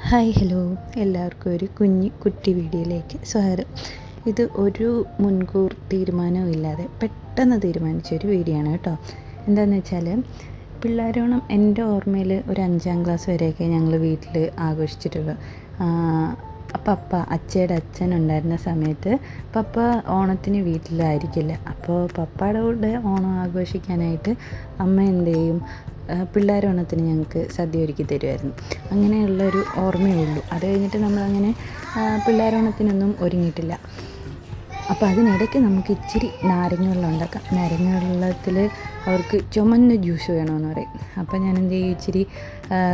Hi hello, എല്ലാവർക്കും ഒരു കുട്ടി വീഡിയോയിലേക്ക് സ്വാഗതം. ഇത് ഒരു മുൻകൂർ തീരുമാനവും ഇല്ലാതെ പെട്ടെന്ന് തീരുമാനിച്ചൊരു വീഡിയോ ആണ് കേട്ടോ. എന്താണെന്ന് വെച്ചാൽ, പിള്ളേരോണം എൻ്റെ ഓർമ്മയിൽ ഒരു 5ാം ക്ലാസ് വരെയൊക്കെ ഞങ്ങൾ വീട്ടിൽ ആഘോഷിച്ചിട്ടുള്ളൂ. അച്ഛയുടെ അച്ഛനുണ്ടായിരുന്ന സമയത്ത് പപ്പ ഓണത്തിന് വീട്ടിലായിരിക്കില്ല. അപ്പോൾ പപ്പയുടെ കൂടെ ഓണം ആഘോഷിക്കാനായിട്ട് അമ്മ എന്ത് ചെയ്യും, പിള്ളേരോണത്തിന് ഞങ്ങൾക്ക് സദ്യ ഒരുക്കി തരുമായിരുന്നു. അങ്ങനെയുള്ളൊരു ഓർമ്മയേ ഉള്ളൂ. അത് കഴിഞ്ഞിട്ട് നമ്മളങ്ങനെ പിള്ളേരോണത്തിനൊന്നും ഒരുങ്ങിയിട്ടില്ല. അപ്പോൾ അതിനിടയ്ക്ക് നമുക്ക് ഇച്ചിരി നാരങ്ങ വെള്ളം ഉണ്ടാക്കാം. നാരങ്ങ വെള്ളത്തിൽ അവർക്ക് ചുമന്ന ജ്യൂസ് വേണമെന്ന് പറയും. അപ്പോൾ ഞാൻ എന്ത് ചെയ്യും, ഇച്ചിരി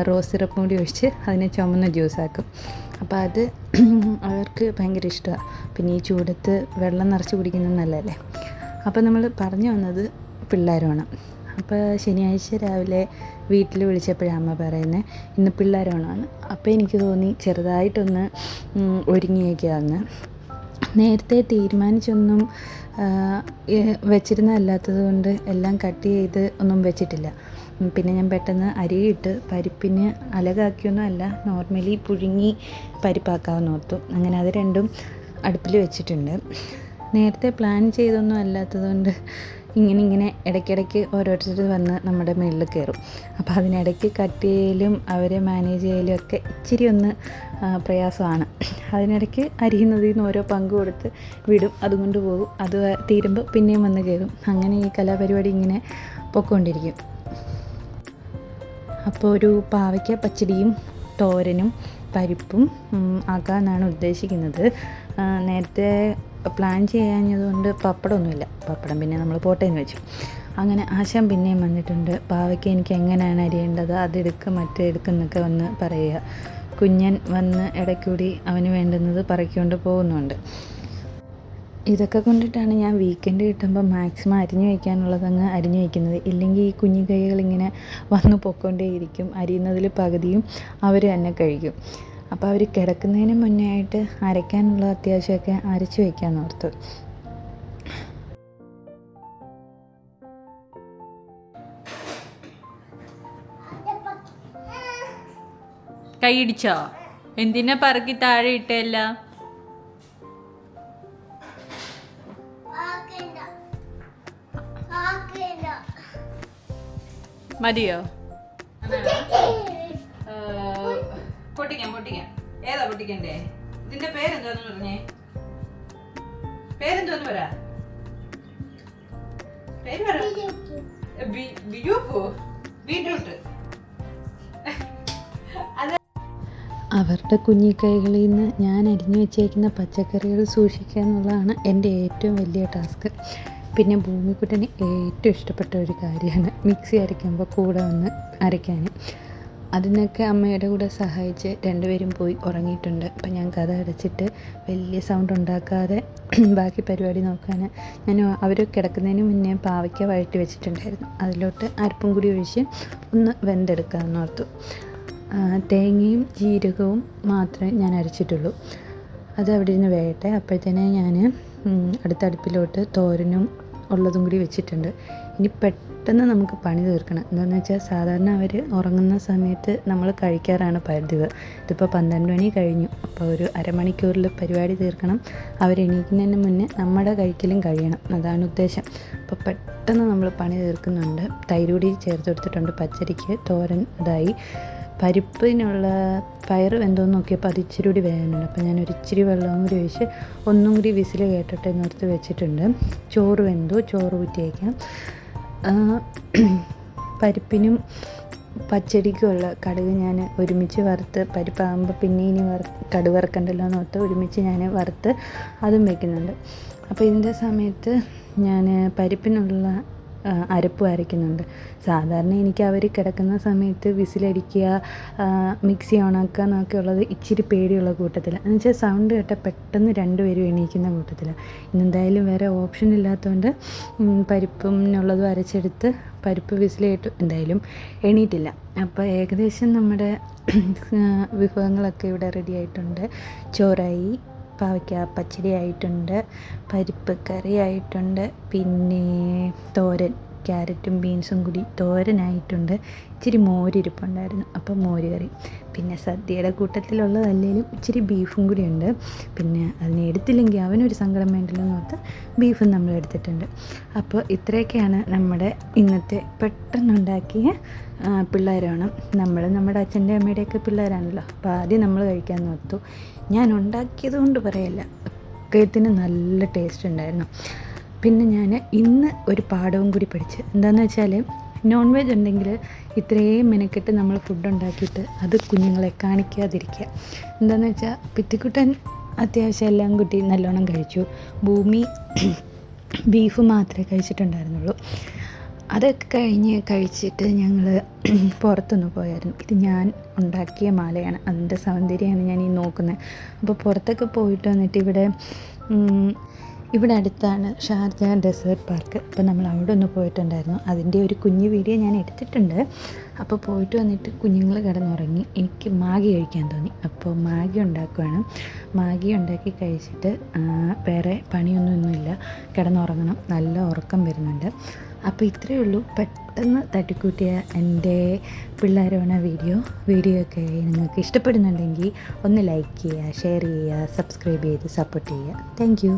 റോസ് സിറപ്പും കൂടി ഒഴിച്ച് അതിനെ ചുമന്ന ജ്യൂസാക്കും. അപ്പോൾ അത് അവർക്ക് ഭയങ്കര ഇഷ്ടമാണ്. പിന്നെ ഈ ചൂടത്ത് വെള്ളം നിറച്ച് കുടിക്കുന്നത് നല്ലതല്ലേ. അപ്പോൾ നമ്മൾ പറഞ്ഞു വന്നത് പിള്ളേരോണം. അപ്പോൾ ശനിയാഴ്ച രാവിലെ വീട്ടിൽ വിളിച്ചപ്പോഴാണ് അമ്മ പറയുന്നത് ഇന്ന് പിള്ളേരോണമാണ്. അപ്പോൾ എനിക്ക് തോന്നി ചെറുതായിട്ടൊന്ന് ഒരുങ്ങിയൊക്കെയാന്ന്. നേരത്തെ തീരുമാനിച്ചൊന്നും വെച്ചിരുന്നതല്ലാത്തത് കൊണ്ട് എല്ലാം കട്ട് ചെയ്ത് ഒന്നും വെച്ചിട്ടില്ല. പിന്നെ ഞാൻ പെട്ടെന്ന് അരിയിട്ട് പരിപ്പിന് അലകാക്കിയൊന്നും അല്ല, നോർമലി പുഴുങ്ങി പരിപ്പാക്കാമെന്ന് ഓർത്തു. അങ്ങനെ അത് രണ്ടും അടുപ്പിൽ വെച്ചിട്ടുണ്ട്. നേരത്തെ പ്ലാൻ ചെയ്തൊന്നും അല്ലാത്തത് കൊണ്ട് ഇങ്ങനെ ഇടയ്ക്കിടയ്ക്ക് ഓരോരുത്തർ വന്ന് നമ്മുടെ മുകളിൽ കയറും. അപ്പോൾ അതിനിടയ്ക്ക് കട്ട് ചെയ്യലും അവരെ മാനേജ് ചെയ്യലും ഒക്കെ ഇച്ചിരി ഒന്ന് പ്രയാസമാണ്. അതിനിടയ്ക്ക് അരിയുന്നതിൽ നിന്ന് ഓരോ പങ്ക് കൊടുത്ത് വിടും, അതുകൊണ്ട് പോകും. അത് തീരുമ്പോൾ പിന്നെയും വന്ന് കയറും. അങ്ങനെ ഈ കലാപരിപാടി ഇങ്ങനെ പൊയ്ക്കൊണ്ടിരിക്കും. അപ്പോൾ ഒരു പാവയ്ക്ക പച്ചടിയും തോരനും പരിപ്പും ആക്കാമെന്നാണ് ഉദ്ദേശിക്കുന്നത്. നേരത്തെ പ്ലാൻ ചെയ്യാഞ്ഞതുകൊണ്ട് പപ്പടമൊന്നുമില്ല. പപ്പടം പിന്നെ നമ്മൾ പോട്ടേന്ന് വെച്ചു. അങ്ങനെ ആശാൻ പിന്നെയും വന്നിട്ടുണ്ട്. പാവയ്ക്ക എനിക്ക് എങ്ങനെയാണ് അരിയേണ്ടത്, അതെടുക്കുക മറ്റേ എടുക്കുന്നൊക്കെ വന്ന് പറയുക. കുഞ്ഞൻ വന്ന് ഇടയ്ക്കൂടി അവന് വേണ്ടുന്നത് പറക്കിക്കൊണ്ട് പോകുന്നുണ്ട്. ഇതൊക്കെ കൊണ്ടിട്ടാണ് ഞാൻ വീക്കെൻഡ് കിട്ടുമ്പോൾ മാക്സിമം അരിഞ്ഞു വയ്ക്കാനുള്ളതങ്ങ് അരിഞ്ഞു വയ്ക്കുന്നത്. ഇല്ലെങ്കിൽ ഈ കുഞ്ഞു കൈകളിങ്ങനെ വന്നു പൊയ്ക്കൊണ്ടേയിരിക്കും. അരിയുന്നതിൽ പകുതിയും അവർ തന്നെ കഴിക്കും. അപ്പോൾ അവർ കിടക്കുന്നതിന് മുന്നേ ആയിട്ട് അരയ്ക്കാനുള്ള അത്യാവശ്യമൊക്കെ അരച്ച് വയ്ക്കാമെന്ന് ഓർത്തു. കൈയിടിച്ചോ? എന്തിനാ പറക്കി താഴെ ഇട്ടല്ല? മതിയോ? പൊട്ടിക്കാം. ഏതാ പൊട്ടിക്കണ്ടേ? ഇതിന്റെ പേരെന്തോന്ന് പറഞ്ഞേ? പേരെന്തോന്ന് പറ. പേര് പറ. ബീട്രൂട്ട്. അവരുടെ കുഞ്ഞിക്കൈകളിൽ നിന്ന് ഞാൻ അരിഞ്ഞു വെച്ചേക്കുന്ന പച്ചക്കറികൾ സൂക്ഷിക്കുക എന്നുള്ളതാണ് എൻ്റെ ഏറ്റവും വലിയ ടാസ്ക്. പിന്നെ ഭൂമിക്കുട്ടന് ഏറ്റവും ഇഷ്ടപ്പെട്ട ഒരു കാര്യമാണ് മിക്സി അരയ്ക്കുമ്പോൾ കൂടെ വന്ന് അരയ്ക്കാൻ. അതിനൊക്കെ അമ്മയുടെ കൂടെ സഹായിച്ച് രണ്ടുപേരും പോയി ഉറങ്ങിയിട്ടുണ്ട്. അപ്പം ഞാൻ കഥ അടച്ചിട്ട് വലിയ സൗണ്ട് ഉണ്ടാക്കാതെ ബാക്കി പരിപാടി നോക്കാൻ ഞാൻ അവർ കിടക്കുന്നതിന് മുന്നേ പാവയ്ക്ക വഴറ്റി വെച്ചിട്ടുണ്ടായിരുന്നു. അതിലോട്ട് അരപ്പും കൂടി ഒഴിച്ച് ഒന്ന് വെന്തെടുക്കാമെന്ന് ഓർത്തു. തേങ്ങയും ജീരകവും മാത്രമേ ഞാൻ അരച്ചിട്ടുള്ളൂ. അത് അവിടെ ഇരുന്ന് വേകട്ടെ. അപ്പോഴത്തേനെ ഞാൻ അടുത്ത അടുപ്പിലോട്ട് തോരനും ഉള്ളതും കൂടി വെച്ചിട്ടുണ്ട്. ഇനി പെട്ടെന്ന് നമുക്ക് പണി തീർക്കണം. എന്താണെന്ന് വെച്ചാൽ സാധാരണ അവർ ഉറങ്ങുന്ന സമയത്ത് നമ്മൾ കഴിക്കാറാണ് പതിവ്. ഇതിപ്പോൾ 12 മണി കഴിഞ്ഞു. അപ്പോൾ ഒരു അരമണിക്കൂറിൽ പരിപാടി തീർക്കണം. അവരെണീക്കുന്നതിന് മുന്നേ നമ്മുടെ കഴിക്കലും കഴിയണം, അതാണ് ഉദ്ദേശം. അപ്പോൾ പെട്ടെന്ന് നമ്മൾ പണി തീർക്കുന്നുണ്ട്. തൈര് കൂടി ചേർത്ത് കൊടുത്തിട്ടുണ്ട് പച്ചടിക്ക്. തോരൻ ഇതായി. പരിപ്പിനുള്ള പയർ വെന്തോന്ന് നോക്കിയപ്പോൾ അത് ഇച്ചിരി കൂടി വേകാനുണ്ട്. അപ്പോൾ ഞാൻ ഒരിച്ചിരി വെള്ളവും കൂടി ഒഴിച്ച് ഒന്നും കൂടി വിസിൽ കേട്ടിട്ട് എന്നോർത്ത് വെച്ചിട്ടുണ്ട്. ചോറ് വെന്തു, ചോറ് ഊറ്റി വയ്ക്കാം. പരിപ്പിനും പച്ചടിക്കുമുള്ള കടുക് ഞാൻ ഒരുമിച്ച് വറുത്ത്, പരിപ്പാകുമ്പോൾ പിന്നെ ഇനി കടുക് വറുക്കണ്ടല്ലോ എന്ന് ഓർത്ത് ഒരുമിച്ച് ഞാൻ വറുത്ത് അതും വയ്ക്കുന്നുണ്ട്. അപ്പോൾ ഇതിൻ്റെ സമയത്ത് ഞാൻ പരിപ്പിനുള്ള അരപ്പ് അരയ്ക്കുന്നുണ്ട്. സാധാരണ എനിക്ക് അവർ കിടക്കുന്ന സമയത്ത് വിസിലടിക്കുക, മിക്സി ഓണാക്കുക എന്നൊക്കെ ഉള്ളത് ഇച്ചിരി പേടിയുള്ള കൂട്ടത്തിലാണ്. എന്ന് വെച്ചാൽ സൗണ്ട് കേട്ടാൽ പെട്ടെന്ന് രണ്ടുപേരും എണീക്കുന്ന കൂട്ടത്തിലാണ്. ഇന്നെന്തായാലും വേറെ ഓപ്ഷൻ ഇല്ലാത്തതുകൊണ്ട് പരിപ്പിനുള്ളതും അരച്ചെടുത്ത് പരിപ്പ് വിസിലിട്ടു. എന്തായാലും എണീറ്റില്ല. അപ്പോൾ ഏകദേശം നമ്മുടെ വിഭവങ്ങളൊക്കെ ഇവിടെ റെഡി ആയിട്ടുണ്ട്. ചോറായി, പാവയ്ക്ക പച്ചടി ആയിട്ടുണ്ട്, പരിപ്പ് കറി ആയിട്ടുണ്ട്, പിന്നെ തോരൻ ക്യാരറ്റും ബീൻസും കൂടി തോരനായിട്ടുണ്ട്. ഇച്ചിരി മോരിരിപ്പുണ്ടായിരുന്നു, അപ്പോൾ മോര് കറി. പിന്നെ സദ്യയുടെ കൂട്ടത്തിലുള്ളതല്ലേലും ഇച്ചിരി ബീഫും കൂടി ഉണ്ട്. പിന്നെ അതിനെ എടുത്തില്ലെങ്കിൽ അവനൊരു സങ്കടം വേണ്ടല്ലോ എന്ന് ഓർത്ത് ബീഫും നമ്മൾ എടുത്തിട്ടുണ്ട്. അപ്പോൾ ഇത്രയൊക്കെയാണ് നമ്മുടെ ഇന്നത്തെ പെട്ടെന്നുണ്ടാക്കിയ പിള്ളേരാണ്. നമ്മുടെ അച്ഛൻ്റെ അമ്മയുടെയൊക്കെ പിള്ളേരാണല്ലോ. അപ്പോൾ ആദ്യം നമ്മൾ കഴിക്കാൻ ഓർത്തു. ഞാൻ ഉണ്ടാക്കിയത് കൊണ്ട് പറയല്ല, ഒക്കത്തിന് നല്ല ടേസ്റ്റ് ഉണ്ടായിരുന്നു. പിന്നെ ഞാൻ ഇന്ന് ഒരു പാഠവും കൂടി പഠിച്ച്, എന്താണെന്ന് വെച്ചാൽ നോൺ വെജ് ഉണ്ടെങ്കിൽ ഇത്രയും മെനക്കെട്ട് നമ്മൾ ഫുഡ് ഉണ്ടാക്കിയിട്ട് അത് കുഞ്ഞുങ്ങളെ കാണിക്കാതിരിക്കുക. എന്താണെന്ന് വെച്ചാൽ പിത്തിക്കുട്ടൻ അത്യാവശ്യം എല്ലാം കൂട്ടി നല്ലോണം കഴിച്ചു. ഭൂമി ബീഫ് മാത്രമേ കഴിച്ചിട്ടുണ്ടായിരുന്നുള്ളൂ. അതൊക്കെ കഴിച്ചിട്ട് ഞങ്ങൾ പുറത്തൊന്ന് പോയായിരുന്നു. ഇത് ഞാൻ ഉണ്ടാക്കിയ മാലയാണ്, അതിൻ്റെ സൗന്ദര്യമാണ് ഞാൻ ഈ നോക്കുന്നത്. അപ്പോൾ പുറത്തൊക്കെ പോയിട്ട് വന്നിട്ട് ഇവിടെ അടുത്താണ് ഷാർജ ഡെസേർട്ട് പാർക്ക്. അപ്പോൾ നമ്മൾ അവിടെ ഒന്ന് പോയിട്ടുണ്ടായിരുന്നു. അതിൻ്റെ ഒരു കുഞ്ഞു വീഡിയോ ഞാൻ എടുത്തിട്ടുണ്ട്. അപ്പോൾ പോയിട്ട് വന്നിട്ട് കുഞ്ഞുങ്ങൾ കിടന്നുറങ്ങി. എനിക്ക് മാഗി കഴിക്കാൻ തോന്നി, അപ്പോൾ മാഗി ഉണ്ടാക്കുകയാണ്. മാഗി ഉണ്ടാക്കി കഴിച്ചിട്ട് വേറെ പണിയൊന്നുമില്ല, കിടന്നുറങ്ങണം. നല്ല ഉറക്കം വരുന്നുണ്ട്. അപ്പോൾ ഇത്രയേ ഉള്ളൂ. പെട്ടെന്ന് തട്ടിക്കൂട്ടിയ എൻ്റെ പിള്ളേരോണ വീഡിയോ ഒക്കെ നിങ്ങൾക്ക് ഇഷ്ടപ്പെടുന്നുണ്ടെങ്കിൽ ഒന്ന് ലൈക്ക് ചെയ്യുക, ഷെയർ ചെയ്യുക, സബ്സ്ക്രൈബ് ചെയ്ത് സപ്പോർട്ട് ചെയ്യുക. Thank you.